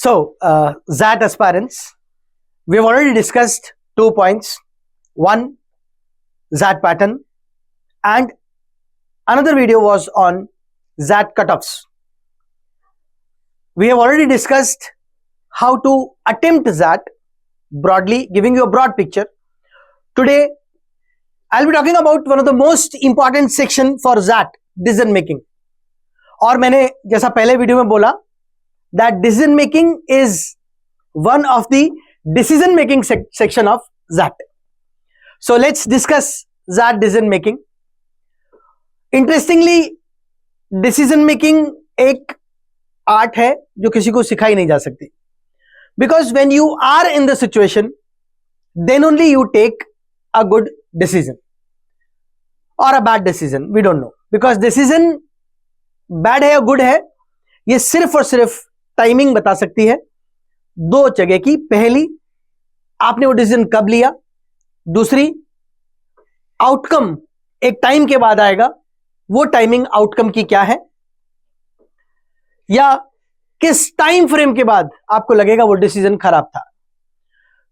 ZAT aspirants, we have already discussed 2 points. One, ZAT pattern, and another video was on ZAT cutoffs. We have already discussed how to attempt ZAT broadly, giving you a broad picture. Today, I'll be talking about one of the most important section for ZAT, decision making. और मैंने जैसा पहले video में बोला that decision making is one of the decision making section of ZAT. So let's discuss ZAT decision making. Interestingly, decision making एक art है जो किसी को सिखाई नहीं जा सकती. Because when you are in the situation, then only you take a good decision or a bad decision. We don't know. Because decision bad है या good है, ये सिर्फ और सिर्फ टाइमिंग बता सकती है दो जगह की. पहली, आपने वो डिसीजन कब लिया. दूसरी, आउटकम एक टाइम के बाद आएगा, वो टाइमिंग आउटकम की क्या है, या किस टाइम फ्रेम के बाद आपको लगेगा वो डिसीजन खराब था.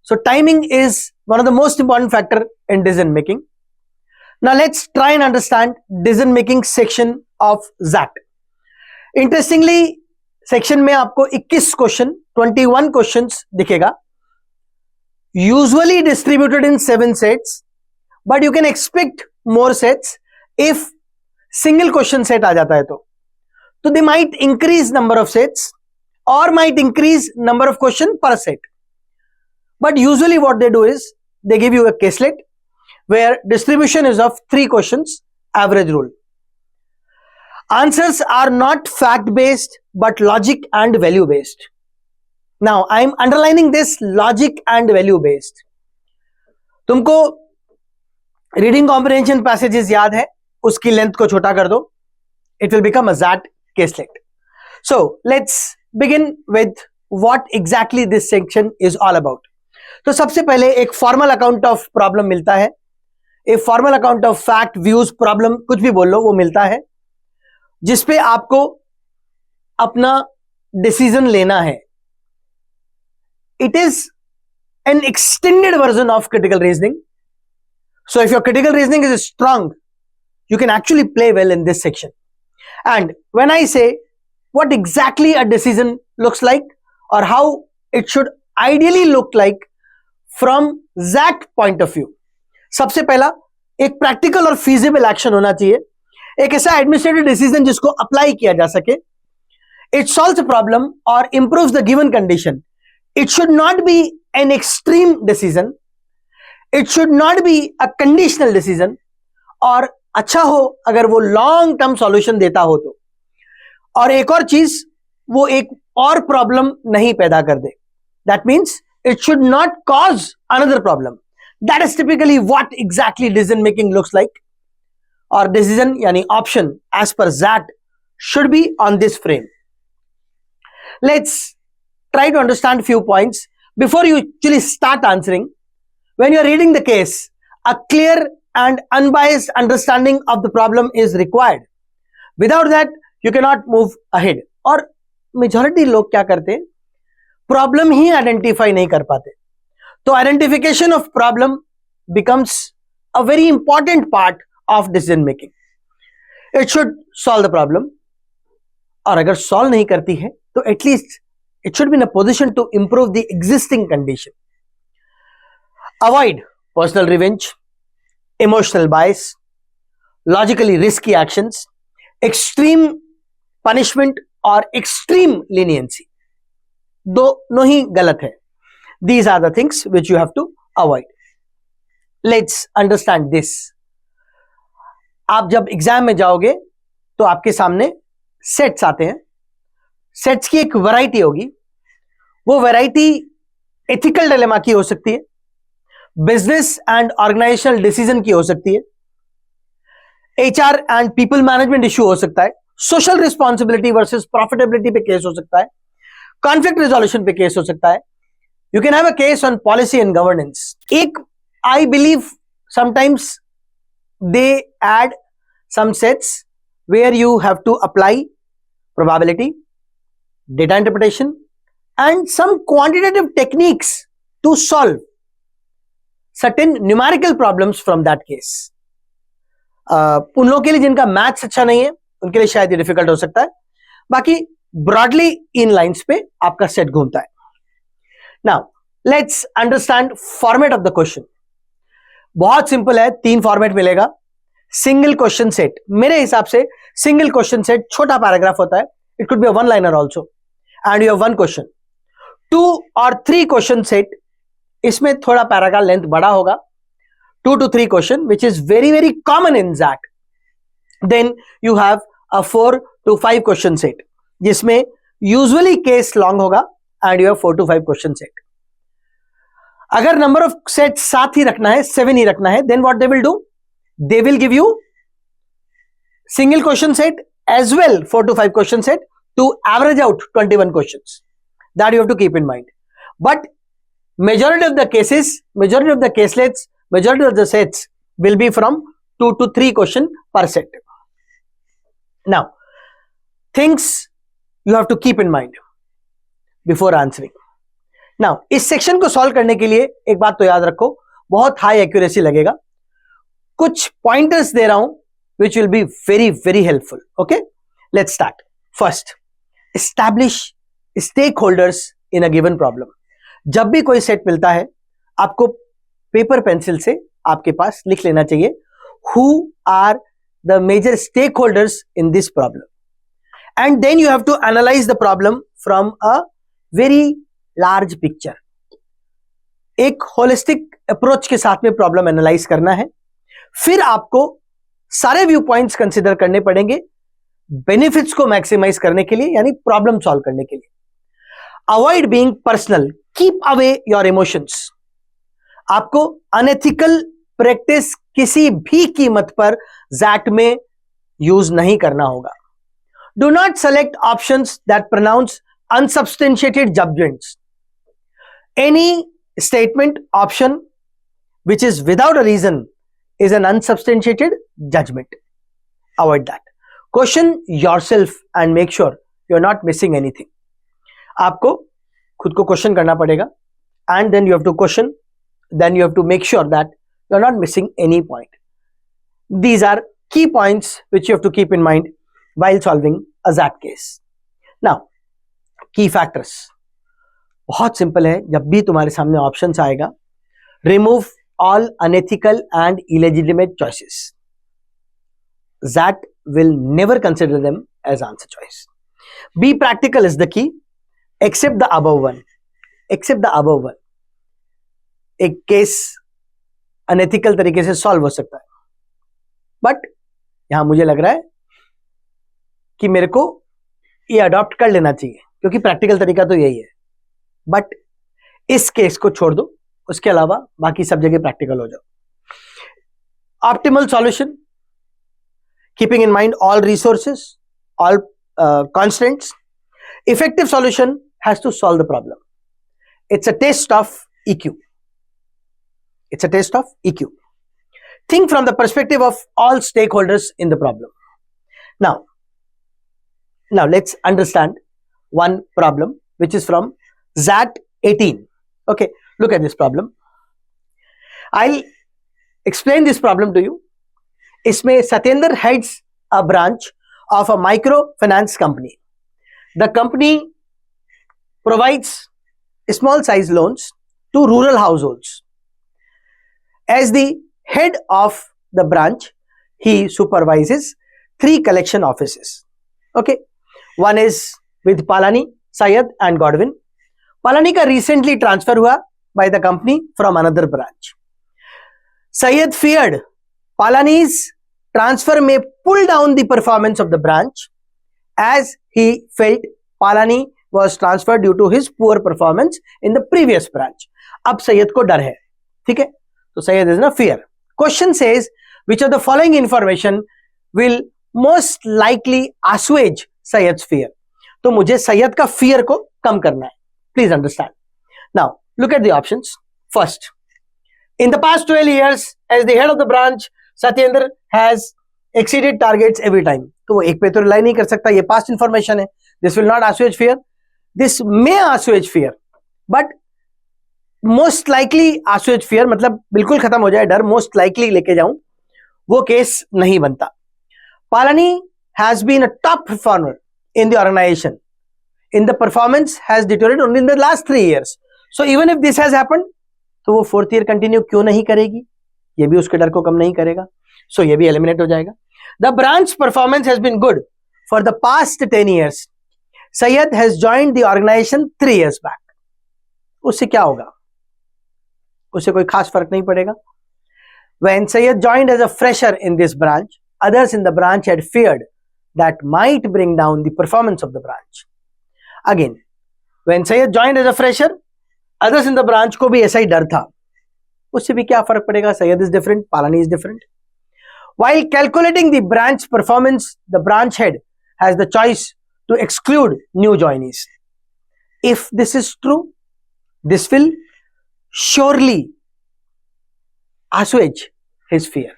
So timing is one of the most important factor in decision making. Now let's try and understand decision making section of ZAT. Interestingly section में आपको 21 क्वेश्चन, 21 क्वेश्चंस दिखेगा, usually distributed in 7 sets, but you can expect more sets if single question set आ जाता है. तो they might increase number of sets और might increase number of question per set. But usually what they do is they give you a caselet where distribution is of 3 questions, average rule. Answers are not fact-based but logic and value-based. Now, I am underlining this logic and value-based. तुमको reading comprehension passages याद है, उसकी length को छोटा कर दो. It will become a ZAT caselet. So, let's begin with what exactly this section is all about. तो सबसे पहले एक formal account of problem मिलता है, एक formal account of fact, views, problem, कुछ भी बोल लो, वो मिलता है, जिसपे आपको अपना डिसीजन लेना है. It is an extended version of critical reasoning. So if your critical reasoning is strong, you can actually play well in this section. And when I say what exactly a decision looks like or how it should ideally look like from that point of view, सबसे पहला एक practical और feasible action होना चाहिए, एक ऐसा administrative decision जिसको apply किया जा सके. इट सॉल्व्स अ प्रॉब्लम और improves the given condition. It should not be an extreme decision, it should not be a conditional decision, और अच्छा हो अगर वो लॉन्ग टर्म सॉल्यूशन देता हो तो. और एक और चीज, वो एक और प्रॉब्लम नहीं पैदा कर दे. That means it should not cause another problem. That is typically what exactly decision making looks like. और डिसीजन यानी option as per ZAT should be on this frame. Let's try to understand few points before you actually start answering. When you are reading the case, a clear and unbiased understanding of the problem is required. Without that, you cannot move ahead. और majority लोग क्या करते हैं, problem ही identify नहीं कर पाते. तो identification of problem becomes a very important part of decision making. It should solve the problem, और अगर solve नहीं करती है तो at least it should be in a position to improve the existing condition. Avoid personal revenge, emotional bias, logically risky actions, extreme punishment और extreme leniency. दोनों ही गलत है. These are the things which you have to avoid. Let's understand this. आप जब exam में जाओगे तो आपके सामने सेट्स आते हैं. सेट्स की एक वैरायटी होगी. वो वैरायटी एथिकल डिलेमा की हो सकती है, बिजनेस एंड ऑर्गेनाइजेशनल डिसीजन की हो सकती है, HR and people management issue हो सकता है, सोशल रिस्पॉन्सिबिलिटी वर्सेस प्रॉफिटेबिलिटी पे केस हो सकता है, कॉन्फ्लिक्ट रिजोल्यूशन पे केस हो सकता है. You can have a case on policy and governance. एक I believe sometimes they add some sets where you have to apply probability, data interpretation, and some quantitative techniques to solve certain numerical problems from that case. उन लोगों के लिए जिनका maths अच्छा नहीं है उनके लिए शायद ये डिफिकल्ट हो सकता है, बाकी ब्रॉडली इन लाइंस पे आपका सेट घूमता है. Now let's understand format of the question. बहुत सिंपल है, 3 फॉर्मेट मिलेगा. सिंगल क्वेश्चन सेट, मेरे हिसाब से सिंगल क्वेश्चन सेट छोटा पैराग्राफ होता है. It could be a one liner also and you have one question. 2 और 3 क्वेश्चन सेट, इसमें थोड़ा पैराग्राफ लेंथ बड़ा होगा. 2 to 3 question which is very very common in that. Then you have a 4 to 5 question set जिसमें usually case long होगा and you have 4 to 5 question set. अगर number of set 7 ही रखना है, 7 ही रखना है, then what they will do, they will give you single question set as well 4 to 5 question set to average out 21 questions. That you have to keep in mind. But majority of the cases, majority of the caselets, majority of the sets will be from 2 to 3 question per set. Now things you have to keep in mind before answering. Now इस section को solve करने के लिए एक बात तो याद रखो, बहुत हाई एक्यूरेसी लगेगा. कुछ पॉइंटर्स दे रहा हूं which will be very very helpful. Okay, let's start. First, establish stakeholders in a given problem. जब भी कोई सेट मिलता है आपको पेपर पेंसिल से आपके पास लिख लेना चाहिए who are the major stakeholders in this problem, and then you have to analyse the problem from a very large picture. एक होलिस्टिक अप्रोच के साथ में प्रॉब्लम एनालाइज करना है. फिर आपको सारे व्यू पॉइंट्स कंसिडर करने पड़ेंगे बेनिफिट्स को मैक्सिमाइज करने के लिए, यानी प्रॉब्लम सॉल्व करने के लिए. Avoid being personal, keep away your emotions. आपको अनएथिकल प्रैक्टिस किसी भी कीमत पर ज़ैट में यूज नहीं करना होगा. Do not select options that pronounce unsubstantiated judgements. Any statement option which is without a reason is an unsubstantiated judgment. Avoid that. Question yourself and make sure you are not missing anything. आपको खुद को question करना पड़ेगा and then you have to question, then you have to make sure that you are not missing any point. These are key points which you have to keep in mind while solving a ZAT case. Now, key factors. बहुत simple है. जब भी तुम्हारे सामने options आएगा, remove all unethical and illegitimate choices. ZAT will never consider them as answer choice. Be practical is the key. Accept the above one. Accept the above one. एक case unethical तरीके से solve हो सकता है, but यहां मुझे लग रहा है कि मेरे को ये अडॉप्ट कर लेना चाहिए क्योंकि प्रैक्टिकल तरीका तो यही है. बट इस केस को छोड़ दो, उसके अलावा बाकी सब जगह प्रैक्टिकल हो जाओ. Optimal solution, keeping in mind all resources, all constants. Effective solution has to solve the problem. It's a test of EQ. It's a test of EQ. Think from the perspective of all stakeholders in the problem. Now let's understand one problem which is from ZAT 18. Okay, look at this problem. I'll explain this problem to you. इसमें Satyendra heads a branch of a microfinance company. The company provides small size loans to rural households. As the head of the branch, he supervises 3 collection offices. Okay, one is with Palani, Syed and Godwin. Palani का recently transfer हुआ by the company from another branch. Syed feared Palani's transfer may pull down the performance of the branch, as he felt Palani was transferred due to his poor performance in the previous branch. अब सैयद को डर है, ठीक है, तो Syed is not fear. Question says which of the following information will most likely assuage Sayyad's fear. तो मुझे सैयद का fear को कम करना है. Please understand. Now look at the options. First, in the past 12 years as the head of the branch, Satyendra has exceeded targets every time. तो वो एक पे तो रिलाई नहीं कर सकता, ये past information है. This will not assuage fear. This may assuage fear, but most likely assuage fear मतलब बिल्कुल खत्म हो जाए डर, मोस्ट लाइकली लेके जाऊं, वो केस नहीं बनता. Palani has been a top performer in the organization. In the performance has deteriorated only in the last 3 years. So even if this has happened, तो वो 4th year कंटिन्यू क्यों नहीं करेगी, ये भी उसके डर को कम नहीं करेगा. So ये भी एलिमिनेट हो जाएगा. The branch performance has been good for the past 10 years. Syed has joined the organization 3 years back. उससे क्या होगा, उससे कोई खास फर्क नहीं पड़ेगा. When Syed joined as a fresher in this branch, others in the branch had feared that might bring down the performance of the branch. Again, when Syed joined as a fresher, others in the branch को भी ऐसा ही डर था. उससे भी क्या फर्क पड़ेगा, Syed is different, Palani is different. While calculating the branch performance, the branch head has the choice to exclude new joinees. If this is true, this will surely assuage his fear.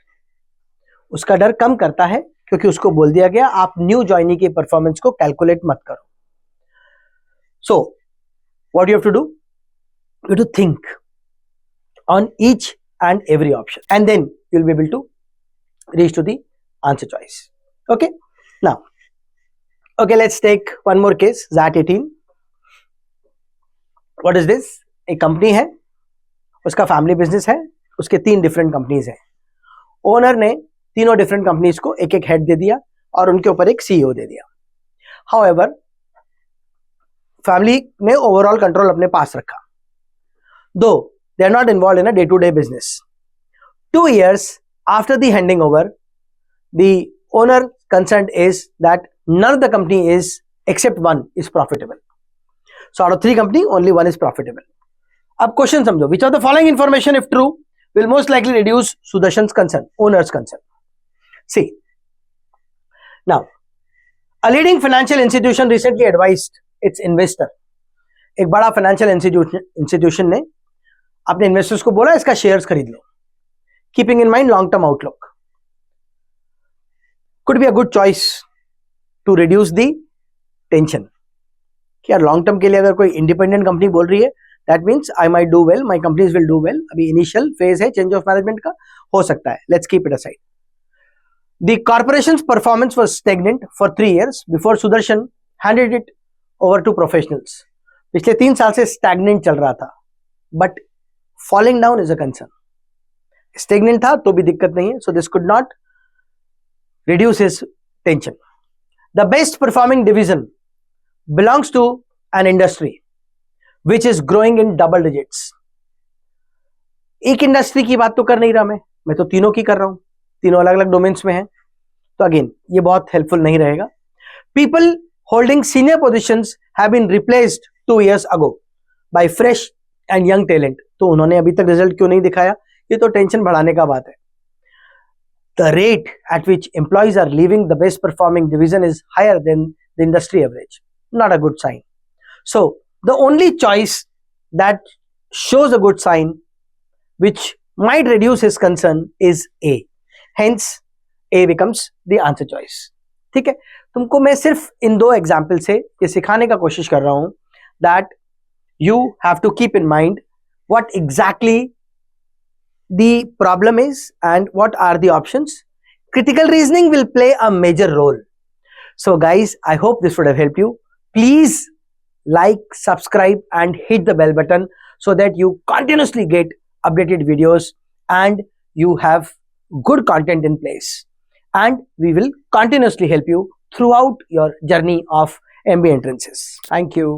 उसका डर कम करता है क्योंकि उसको बोल दिया गया आप न्यू ज्वाइनी की परफॉर्मेंस को कैलकुलेट मत करो. So what you have to do, you have to think on each and every option, and then you'll be able to reach to the answer choice. Okay, now okay, let's take one more case. ZAT18. What is this? एक company है, उसका family business है, उसके 3 different companies हैं. Owner ने तीनों different companies को एक एक हेड दे दिया और उनके ऊपर एक सीईओ दे दिया. हाउएवर फैमिली ने ओवरऑल कंट्रोल अपने पास रखा, though they are not involved in a day to day business. 2 years after the handing over, the owner concerned is that none of the company is except one is profitable. So out of 3 company, only one is profitable. अब question समझो, which of the following information if true will most likely reduce Sudarshan's concern, owner's concern? See, now a leading financial institution recently advised its investor. एक बड़ा financial institution ने अपने investors को बोला इसका shares खरीद लो, keeping in mind long term outlook. Could be a good choice to reduce the tension कि यार लॉन्ग टर्म के लिए अगर कोई इंडिपेंडेंट कंपनी बोल रही है, that means I might do well, my companies will do well. अभी इनिशियल फेज है, चेंज ऑफ मैनेजमेंट का हो सकता है, let's keep it aside. The corporation's performance was stagnant for 3 years before Sudarshan handed it over to professionals. पिछले 3 साल से stagnant चल रहा था, but falling down is a concern. Stagnant था तो भी दिक्कत नहीं है, so this could not reduce his tension. The best performing division belongs to an industry which is growing in double digits. एक इंडस्ट्री की बात तो कर नहीं रहा मैं तो तीनों की कर रहा हूं, तीनों अलग अलग डोमेन्स में हैं, तो अगेन ये बहुत हेल्पफुल नहीं रहेगा. People holding senior positions have been replaced 2 years ago by fresh and young talent. तो उन्होंने अभी तक रिजल्ट क्यों नहीं दिखाया, ये तो टेंशन बढ़ाने का बात है. The rate at which employees are leaving the best performing division is higher than the industry average. Not a good sign. So the only choice that shows a good sign which might reduce his concern is A. Hence A becomes the answer choice. ठीक है, तुमको मैं सिर्फ इन 2 example से ये सिखाने का कोशिश कर रहा हूं that you have to keep in mind what exactly the problem is and what are the options. Critical reasoning will play a major role. So guys, I hope this would have helped you. Please like, subscribe and hit the bell button so that you continuously get updated videos and you have good content in place. And we will continuously help you throughout your journey of MBA entrances. Thank you.